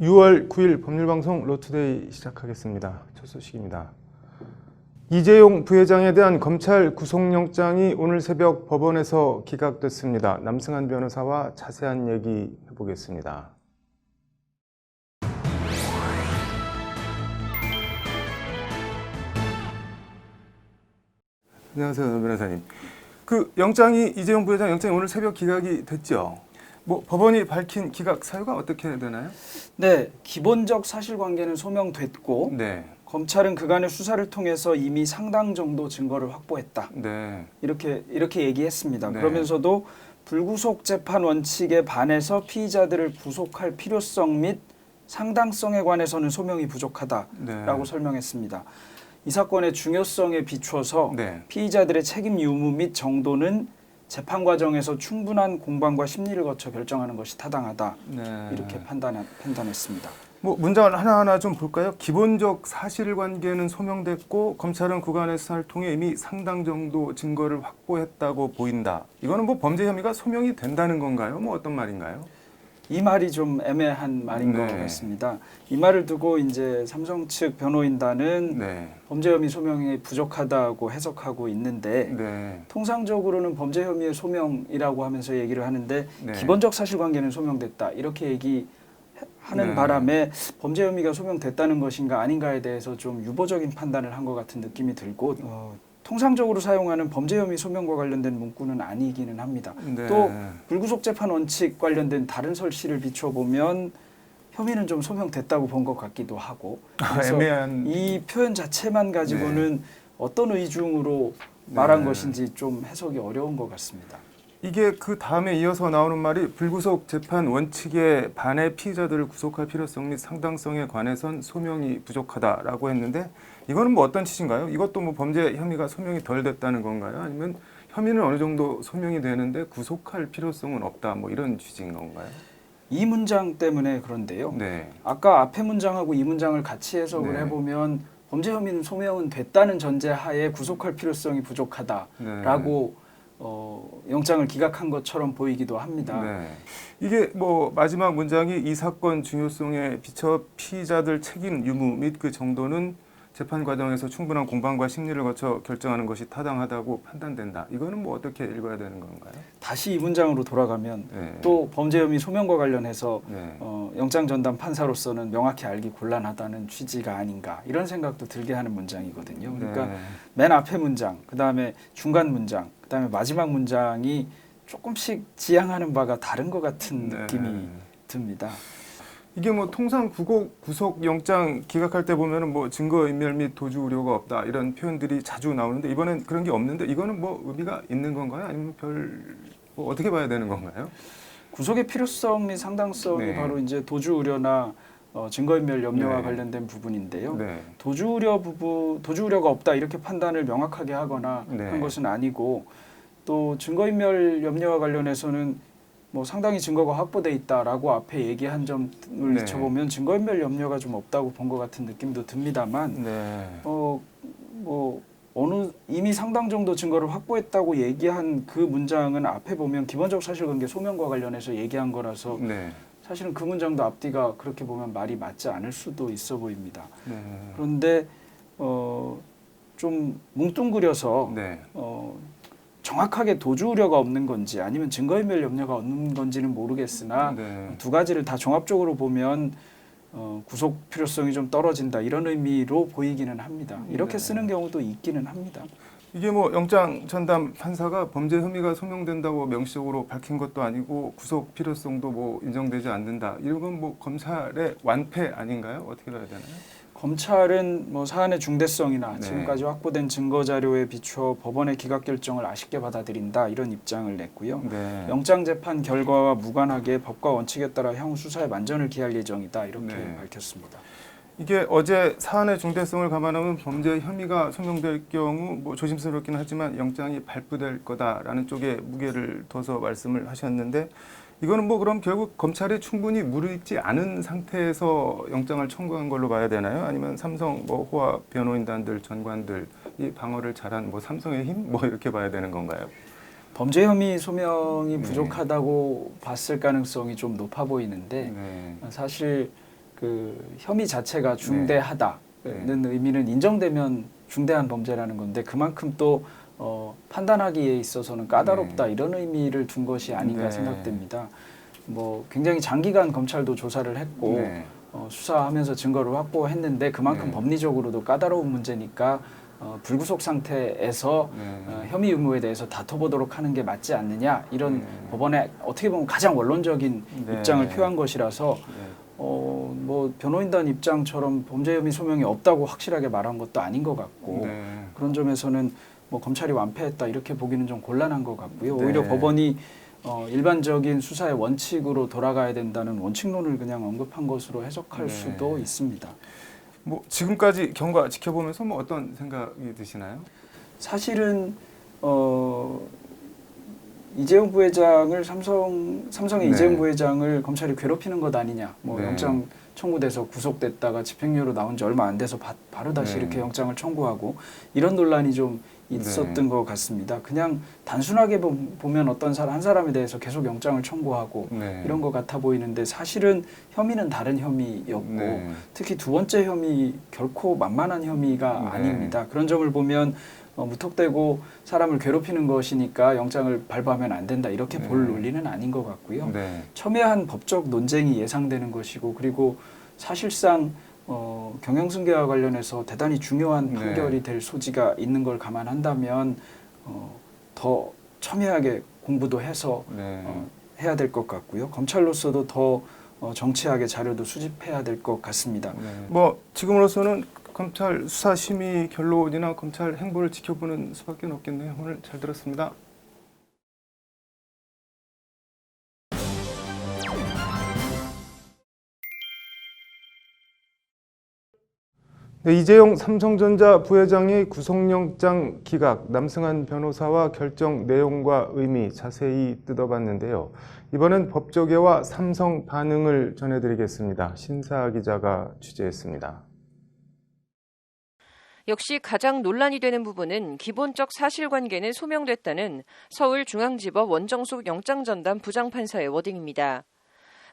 6월 9일 법률방송 로투데이 시작하겠습니다. 첫 소식입니다. 이재용 부회장에 대한 검찰 구속영장이 오늘 새벽 법원에서 기각됐습니다. 남승한 변호사와 자세한 얘기 해보겠습니다. 안녕하세요, 변호사님. 그 영장이 이재용 부회장 영장이 오늘 새벽 기각이 됐죠. 뭐 법원이 밝힌 기각 사유가 어떻게 되나요? 네, 기본적 사실관계는 소명됐고 네. 검찰은 그간의 수사를 통해서 이미 상당 정도 증거를 확보했다. 네. 이렇게 얘기했습니다. 네. 그러면서도 불구속 재판 원칙에 반해서 피의자들을 구속할 필요성 및 상당성에 관해서는 소명이 부족하다라고 네. 설명했습니다. 이 사건의 중요성에 비추어서 네. 피의자들의 책임 유무 및 정도는 재판 과정에서 충분한 공방과 심리를 거쳐 결정하는 것이 타당하다. 네. 이렇게 판단했습니다. 뭐 문장을 하나하나 좀 볼까요? 기본적 사실관계는 소명됐고 검찰은 그간의 수사를 통해 이미 상당 정도 증거를 확보했다고 보인다. 이거는 뭐 범죄 혐의가 소명이 된다는 건가요? 뭐 어떤 말인가요? 이 말이 좀 애매한 말인 것 네. 같습니다. 이 말을 두고 이제 삼성 측 변호인단은 네. 범죄 혐의 소명이 부족하다고 해석하고 있는데 네. 통상적으로는 범죄 혐의의 소명이라고 하면서 얘기를 하는데 네. 기본적 사실관계는 소명됐다 이렇게 얘기하는 네. 바람에 범죄 혐의가 소명됐다는 것인가 아닌가에 대해서 좀 유보적인 판단을 한 것 같은 느낌이 들고 통상적으로 사용하는 범죄 혐의 소명과 관련된 문구는 아니기는 합니다. 네. 또 불구속 재판 원칙 관련된 다른 설시를 비춰보면 혐의는 좀 소명됐다고 본 것 같기도 하고 그래서 애매한 이 표현 자체만 가지고는 어떤 의중으로 말한 것인지 좀 해석이 어려운 것 같습니다. 이게 그 다음에 이어서 나오는 말이 불구속 재판 원칙에 반해 피의자들을 구속할 필요성 및 상당성에 관해선 소명이 부족하다라고 했는데 이거는 뭐 어떤 취지인가요? 이것도 뭐 범죄 혐의가 소명이 덜 됐다는 건가요? 아니면 혐의는 어느 정도 소명이 되는데 구속할 필요성은 없다 뭐 이런 취지인 건가요? 이 문장 때문에 그런데요. 네. 아까 앞에 문장하고 이 문장을 같이 해석을 네. 해보면 범죄 혐의는 소명은 됐다는 전제하에 구속할 필요성이 부족하다라고 영장을 기각한 것처럼 보이기도 합니다. 네. 이게 뭐 마지막 문장이 이 사건 중요성에 비춰 피의자들 책임 유무 및 그 정도는 재판 과정에서 충분한 공방과 심리를 거쳐 결정하는 것이 타당하다고 판단된다. 이거는 뭐 어떻게 읽어야 되는 건가요? 다시 이 문장으로 돌아가면 네. 또 범죄 혐의 소명과 관련해서 네. 영장 전담 판사로서는 명확히 알기 곤란하다는 취지가 아닌가 이런 생각도 들게 하는 문장이거든요. 그러니까 네. 맨 앞에 문장, 그 다음에 중간 문장, 그 다음에 마지막 문장이 조금씩 지향하는 바가 다른 것 같은 느낌이 듭니다. 이게 뭐 통상 구속 영장 기각할 때 보면은 뭐 증거 인멸 및 도주 우려가 없다 이런 표현들이 자주 나오는데 이번엔 그런 게 없는데 이거는 뭐 의미가 있는 건가요? 아니면 뭐 어떻게 봐야 되는 건가요? 구속의 필요성 및 상당성이 네. 바로 이제 도주 우려나 증거인멸 염려와 네. 관련된 부분인데요. 네. 도주 우려가 없다 이렇게 판단을 명확하게 하거나 네. 한 것은 아니고 또 증거인멸 염려와 관련해서는 뭐 상당히 증거가 확보돼 있다라고 앞에 얘기한 점을 네. 비춰보면 증거인멸 염려가 좀 없다고 본 것 같은 느낌도 듭니다만 네. 뭐 이미 상당 정도 증거를 확보했다고 얘기한 그 문장은 앞에 보면 기본적 사실관계 소명과 관련해서 얘기한 거라서 네. 사실은 그 문장도 앞뒤가 그렇게 보면 말이 맞지 않을 수도 있어 보입니다. 네. 그런데 좀 뭉뚱그려서 네. 정확하게 도주 우려가 없는 건지 아니면 증거인멸 염려가 없는 건지는 모르겠으나 네. 두 가지를 다 종합적으로 보면 구속 필요성이 좀 떨어진다 이런 의미로 보이기는 합니다. 이렇게 네. 쓰는 경우도 있기는 합니다. 이게 뭐 영장 전담 판사가 범죄 혐의가 소명된다고 명시적으로 밝힌 것도 아니고 구속 필요성도 뭐 인정되지 않는다. 이런 건 뭐 검찰의 완패 아닌가요? 어떻게 봐야 되나요? 검찰은 뭐 사안의 중대성이나 네. 지금까지 확보된 증거 자료에 비추어 법원의 기각 결정을 아쉽게 받아들인다 이런 입장을 냈고요. 네. 영장 재판 결과와 무관하게 법과 원칙에 따라 향후 수사에 만전을 기할 예정이다 이렇게 네. 밝혔습니다. 이게 어제 사안의 중대성을 감안하면 범죄 혐의가 소명될 경우 뭐 조심스럽긴 하지만 영장이 발부될 거다라는 쪽에 무게를 둬서 말씀을 하셨는데 이거는 뭐 그럼 결국 검찰이 충분히 무르익지 않은 상태에서 영장을 청구한 걸로 봐야 되나요? 아니면 삼성 뭐 호화 변호인단들 전관들이 방어를 잘한 뭐 삼성의 힘 뭐 이렇게 봐야 되는 건가요? 범죄 혐의 소명이 네. 부족하다고 봤을 가능성이 좀 높아 보이는데 네. 사실 그 혐의 자체가 중대하다는 의미는 인정되면 중대한 범죄라는 건데 그만큼 또 판단하기에 있어서는 까다롭다 이런 의미를 둔 것이 아닌가 생각됩니다. 뭐 굉장히 장기간 검찰도 조사를 했고 수사하면서 증거를 확보했는데 그만큼 법리적으로도 까다로운 문제니까 불구속 상태에서 혐의 의무에 대해서 다퉈보도록 하는 게 맞지 않느냐 이런 법원의 어떻게 보면 가장 원론적인 입장을 표한 것이라서 뭐 변호인단 입장처럼 범죄 혐의 소명이 없다고 확실하게 말한 것도 아닌 것 같고 그런 점에서는 뭐 검찰이 완패했다 이렇게 보기는 좀 곤란한 것 같고요. 오히려 법원이 일반적인 수사의 원칙으로 돌아가야 된다는 원칙론을 그냥 언급한 것으로 해석할 수도 있습니다. 뭐 지금까지 경과 지켜보면서 뭐 어떤 생각이 드시나요? 사실은 이재용 부회장을 삼성의 이재용 부회장을 검찰이 괴롭히는 것 아니냐. 뭐 영장 청구돼서 구속됐다가 집행유예로 나온 지 얼마 안 돼서 바로 다시 이렇게 영장을 청구하고 이런 논란이 좀 있었던 것 같습니다. 그냥 단순하게 보면 어떤 한 사람에 대해서 계속 영장을 청구하고 이런 것 같아 보이는데 사실은 혐의는 다른 혐의였고 특히 두 번째 혐의 결코 만만한 혐의가 아닙니다. 그런 점을 보면 무턱대고 사람을 괴롭히는 것이니까 영장을 발부하면 안 된다 이렇게 볼 논리는 아닌 것 같고요. 첨예한 법적 논쟁이 예상되는 것이고 그리고 사실상 경영승계와 관련해서 대단히 중요한 판결이 될 소지가 있는 걸 감안한다면 더 첨예하게 공부도 해서 해야 될 것 같고요. 검찰로서도 더 정치하게 자료도 수집해야 될 것 같습니다. 뭐 지금으로서는 검찰 수사 심의 결론이나 검찰 행보를 지켜보는 수밖에 없겠네요. 오늘 잘 들었습니다. 이재용 삼성전자 부회장의 구속영장 기각, 남승한 변호사와 결정 내용과 의미 자세히 뜯어봤는데요. 이번엔 법조계와 삼성 반응을 전해드리겠습니다. 신사 기자가 취재했습니다. 역시 가장 논란이 되는 부분은 기본적 사실관계는 소명됐다는 서울중앙지법 원정숙 영장전담 부장판사의 워딩입니다.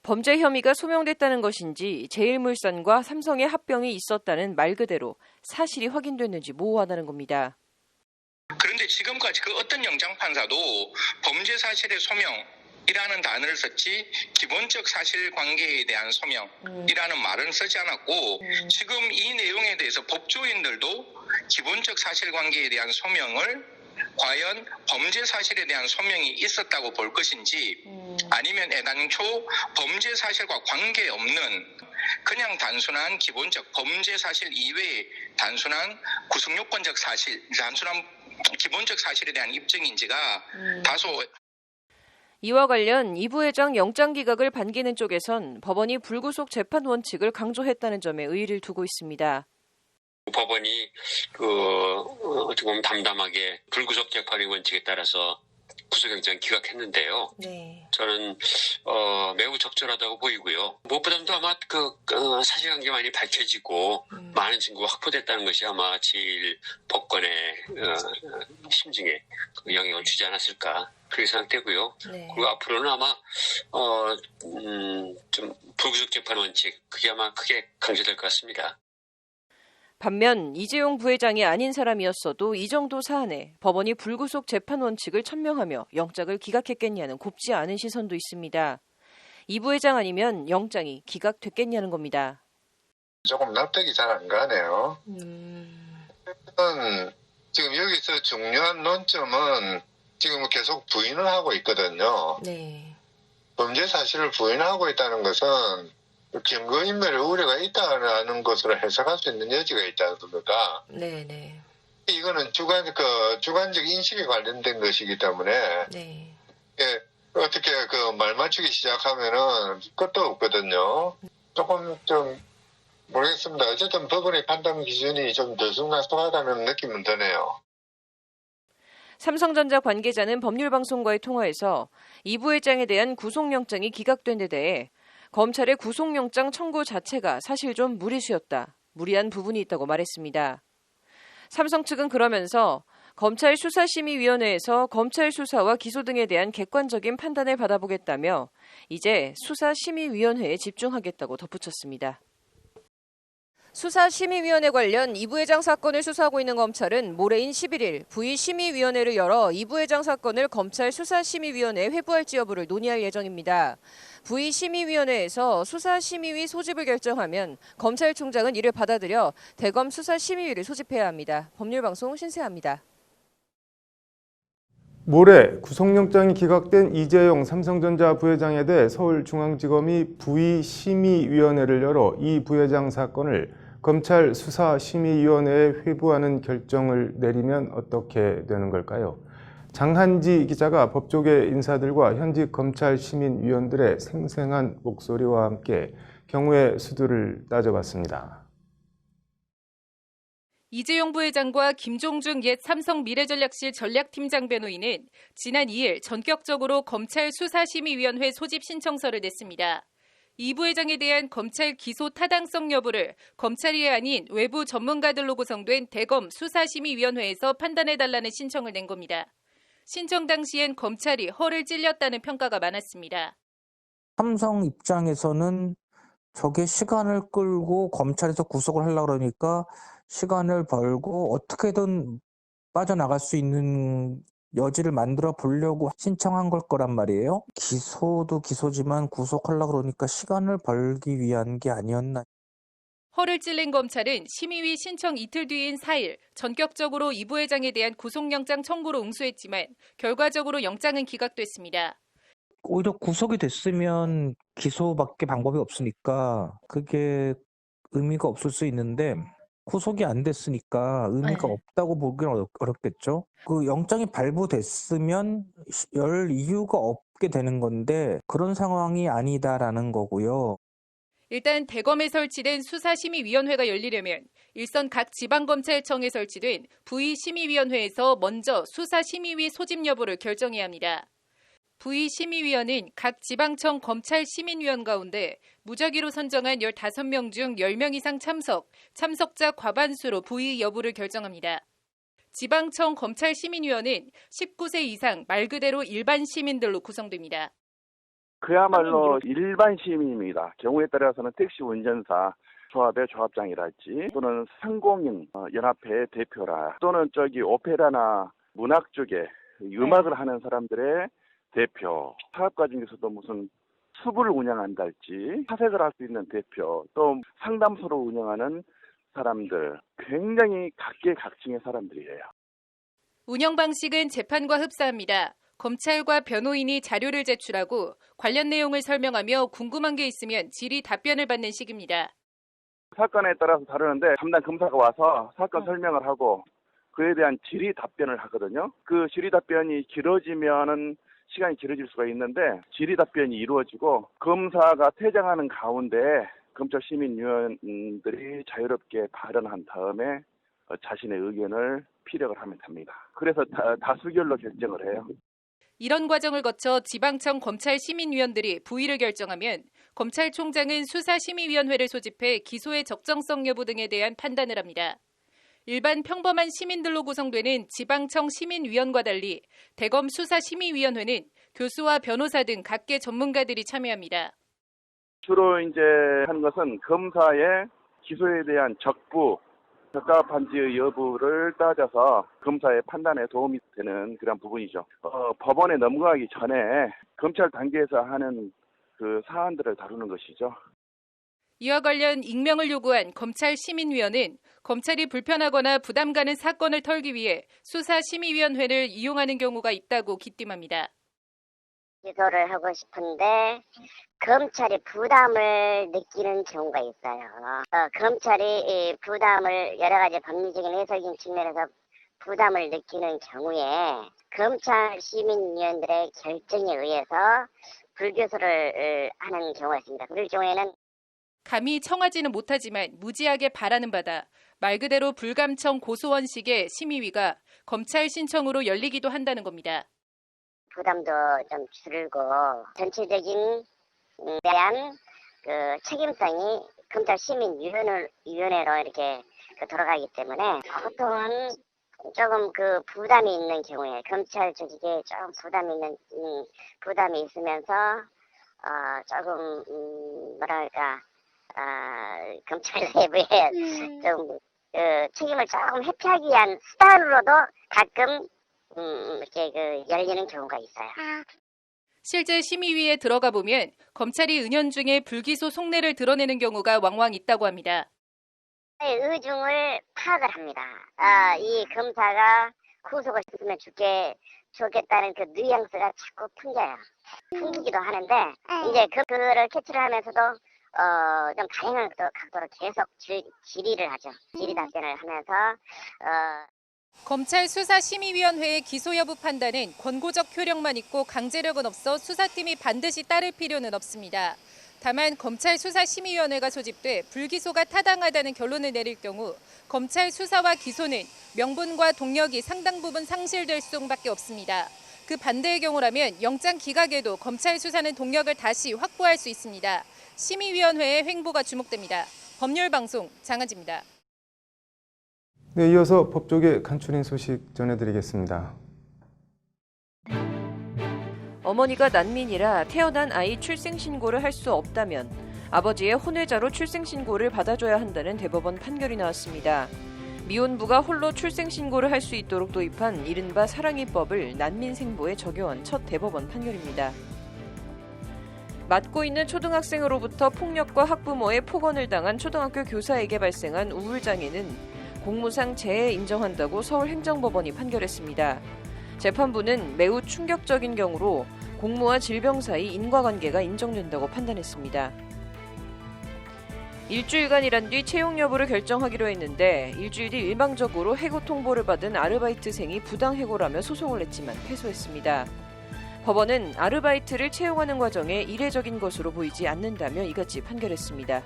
범죄 혐의가 소명됐다는 것인지 제일물산과 삼성의 합병이 있었다는 말 그대로 사실이 확인됐는지 모호하다는 겁니다. 그런데 지금까지 그 어떤 영장판사도 범죄 사실의 소명이라는 단어를 썼지 기본적 사실관계에 대한 소명이라는 말은 쓰지 않았고 지금 이 내용에 대해서 법조인들도 기본적 사실관계에 대한 소명을 과연 범죄 사실에 대한 소명이 있었다고 볼 것인지 아니면 애당초 범죄 사실과 관계없는 그냥 단순한 기본적 범죄 사실 이외의 단순한 구속요건적 사실, 단순한 기본적 사실에 대한 입증인지가 다소 이와 관련 이 부회장 영장 기각을 반기는 쪽에선 법원이 불구속 재판 원칙을 강조했다는 점에 의의를 두고 있습니다. 법원이 어떻게 보면 담담하게 불구속 재판의 원칙에 따라서 구속영장 기각했는데요. 저는 매우 적절하다고 보이고요. 무엇보다도 아마 사실관계 많이 밝혀지고 많은 증거가 확보됐다는 것이 아마 제일 법관의 심증에 영향을 주지 않았을까 그렇게 생각되고요. 그리고 앞으로는 아마 좀 불구속 재판 원칙 그게 아마 크게 강조될 것 같습니다. 반면 이재용 부회장이 아닌 사람이었어도 이 정도 사안에 법원이 불구속 재판 원칙을 천명하며 영장을 기각했겠냐는 곱지 않은 시선도 있습니다. 이 부회장 아니면 영장이 기각됐겠냐는 겁니다. 조금 납득이 잘 안 가네요. 지금 여기서 중요한 논점은 지금 계속 부인을 하고 있거든요. 범죄 사실을 부인하고 있다는 것은 증거인멸의 우려가 있다는 것으로 해석할 수 있는 여지가 있지 않습니까? 이거는 주관적 인식에 관련된 것이기 때문에 어떻게 말 맞추기 시작하면은 끝도 없거든요. 조금 좀 모르겠습니다. 어쨌든 법원의 판단 기준이 좀 들쑥날쑥하다는 느낌은 드네요. 삼성전자 관계자는 법률방송과의 통화에서 이 부회장에 대한 구속영장이 기각된 데 대해 검찰의 구속영장 청구 자체가 사실 좀 무리수였다. 무리한 부분이 있다고 말했습니다. 삼성 측은 그러면서 검찰 수사심의위원회에서 검찰 수사와 기소 등에 대한 객관적인 판단을 받아보겠다며 이제 수사심의위원회에 집중하겠다고 덧붙였습니다. 수사심의위원회 관련 이 부회장 사건을 수사하고 있는 검찰은 모레인 11일 부의심의위원회를 열어 이 부회장 사건을 검찰 수사심의위원회에 회부할지 여부를 논의할 예정입니다. 부의심의위원회에서 수사심의위 소집을 결정하면 검찰총장은 이를 받아들여 대검 수사심의위를 소집해야 합니다. 법률방송 신세아입니다. 모레 구속영장이 기각된 이재용 삼성전자 부회장에 대해 서울중앙지검이 부의심의위원회를 열어 이 부회장 사건을 검찰 수사심의위원회에 회부하는 결정을 내리면 어떻게 되는 걸까요? 장한지 기자가 법조계 인사들과 현직 검찰 시민위원들의 생생한 목소리와 함께 경우의 수두를 따져봤습니다. 이재용 부회장과 김종중 옛 삼성미래전략실 전략팀장 변호인은 지난 2일 전격적으로 검찰 수사심의위원회 소집 신청서를 냈습니다. 이 부회장에 대한 검찰 기소 타당성 여부를 검찰이 아닌 외부 전문가들로 구성된 대검 수사심의위원회에서 판단해달라는 신청을 낸 겁니다. 신청 당시엔 검찰이 허를 찔렸다는 평가가 많았습니다. 삼성 입장에서는 저게 시간을 끌고 검찰에서 구속을 하려고 그러니까 시간을 벌고 어떻게든 빠져나갈 수 있는 여지를 만들어 보려고 신청한 걸 거란 말이에요. 기소도 기소지만 구속하려고 그러니까 시간을 벌기 위한 게 아니었나. 허를 찔린 검찰은 심의위 신청 이틀 뒤인 4일 전격적으로 이 부회장에 대한 구속영장 청구로 응수했지만 결과적으로 영장은 기각됐습니다. 오히려 구속이 됐으면 기소밖에 방법이 없으니까 그게 의미가 없을 수 있는데 구속이 안 됐으니까 의미가 없다고 보기는 어렵겠죠. 그 영장이 발부됐으면 열 이유가 없게 되는 건데 그런 상황이 아니다라는 거고요. 일단 대검에 설치된 수사심의위원회가 열리려면 일선 각 지방검찰청에 설치된 부의심의위원회에서 먼저 수사심의위 소집 여부를 결정해야 합니다. 부의심의위원은 각 지방청 검찰시민위원 가운데 무작위로 선정한 15명 중 10명 이상 참석자 과반수로 부의 여부를 결정합니다. 지방청 검찰시민위원은 19세 이상 말 그대로 일반 시민들로 구성됩니다. 그야말로 일반 시민입니다. 경우에 따라서는 택시 운전사, 조합의 조합장이랄지 또는 상공인 연합회의 대표라 또는 오페라나 문학 쪽에 음악을 하는 사람들의 대표, 사업가 중에서도 무슨 숲을 운영한달지 사색을 할 수 있는 대표, 또 상담소를 운영하는 사람들, 굉장히 각계각층의 사람들이에요. 운영 방식은 재판과 흡사합니다. 검찰과 변호인이 자료를 제출하고 관련 내용을 설명하며 궁금한 게 있으면 질의 답변을 받는 식입니다. 사건에 따라서 다르는데 담당 검사가 와서 사건 설명을 하고 그에 대한 질의 답변을 하거든요. 그 질의 답변이 길어지면은 시간이 길어질 수가 있는데 질의 답변이 이루어지고 검사가 퇴장하는 가운데 검찰 시민위원들이 자유롭게 발언한 다음에 자신의 의견을 피력을 하면 됩니다. 그래서 다수결로 결정을 해요. 이런 과정을 거쳐 지방청 검찰시민위원들이 부의를 결정하면 검찰총장은 수사심의위원회를 소집해 기소의 적정성 여부 등에 대한 판단을 합니다. 일반 평범한 시민들로 구성되는 지방청 시민위원과 달리 대검 수사심의위원회는 교수와 변호사 등 각계 전문가들이 참여합니다. 주로 이제 하는 것은 검사의 기소에 대한 적합한지의 여부를 따져서 검사의 판단에 도움이 되는 그런 부분이죠. 법원에 넘어가기 전에 검찰 단계에서 하는 그 사안들을 다루는 것이죠. 이와 관련 익명을 요구한 검찰시민위원은 검찰이 불편하거나 부담 가는 사건을 털기 위해 수사심의위원회를 이용하는 경우가 있다고 기띔합니다. 기소를 하고 싶은데 검찰이 부담을 느끼는 경우가 있어요. 검찰이 부담을 여러 가지 법리적인 해석인 측면에서 부담을 느끼는 경우에 검찰 시민위원들의 결정에 의해서 불교소를 하는 경우가 있습니다. 그럴 경우에는 감히 청하지는 못하지만 무지하게 바라는 바다, 말 그대로 불감청 고소원식의 심의위가 검찰 신청으로 열리기도 한다는 겁니다. 부담도 좀 줄고 전체적인 대한 그 책임성이 검찰 시민위원회로 이렇게 돌아가기 때문에 보통은 조금 그 부담이 있는 경우에 검찰 조직에 조금 부담이 있으면서 조금 뭐랄까 검찰 내부에 좀 책임을 조금 회피하기 위한 수단으로도 가끔 이렇게 열리는 경우가 있어요. 실제 심의위에 들어가 보면 검찰이 은연중에 불기소 속내를 드러내는 경우가 왕왕 있다고 합니다. 의중을 파악을 합니다. 이 검사가 구속을 했으면 좋겠다는 그 뉘앙스가 자꾸 풍겨요. 풍기기도 하는데 이제 그거를 캐치를 하면서도 좀 가능한 각도로 계속 질의를 하죠. 질의 답변을 하면서 검찰 수사심의위원회의 기소 여부 판단은 권고적 효력만 있고 강제력은 없어 수사팀이 반드시 따를 필요는 없습니다. 다만 검찰 수사심의위원회가 소집돼 불기소가 타당하다는 결론을 내릴 경우 검찰 수사와 기소는 명분과 동력이 상당 부분 상실될 수밖에 없습니다. 그 반대의 경우라면 영장 기각에도 검찰 수사는 동력을 다시 확보할 수 있습니다. 심의위원회의 횡보가 주목됩니다. 법률방송 장한지입니다. 네, 이어서 법조계 간추린 소식 전해드리겠습니다. 어머니가 난민이라 태어난 아이 출생신고를 할 수 없다면 아버지의 혼외자로 출생신고를 받아줘야 한다는 대법원 판결이 나왔습니다. 미혼부가 홀로 출생신고를 할 수 있도록 도입한 이른바 사랑이법을 난민생보에 적용한 첫 대법원 판결입니다. 맡고 있는 초등학생으로부터 폭력과 학부모의 폭언을 당한 초등학교 교사에게 발생한 우울장애는 공무상 재해 인정한다고 서울행정법원이 판결했습니다. 재판부는 매우 충격적인 경우로 공무와 질병 사이 인과관계가 인정된다고 판단했습니다. 일주일간 일한 뒤 채용 여부를 결정하기로 했는데 일주일 뒤 일방적으로 해고 통보를 받은 아르바이트생이 부당해고라며 소송을 냈지만 패소했습니다. 법원은 아르바이트를 채용하는 과정에 이례적인 것으로 보이지 않는다며 이같이 판결했습니다.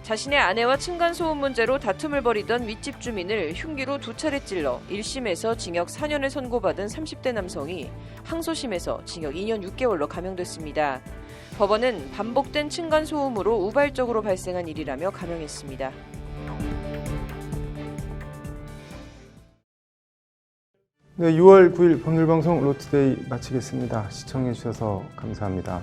자신의 아내와 층간소음 문제로 다툼을 벌이던 윗집 주민을 흉기로 2차례 찔러 1심에서 징역 4년을 선고받은 30대 남성이 항소심에서 징역 2년 6개월로 감형됐습니다. 법원은 반복된 층간소음으로 우발적으로 발생한 일이라며 감형했습니다. 네, 6월 9일 법률방송 로투데이 마치겠습니다. 시청해주셔서 감사합니다.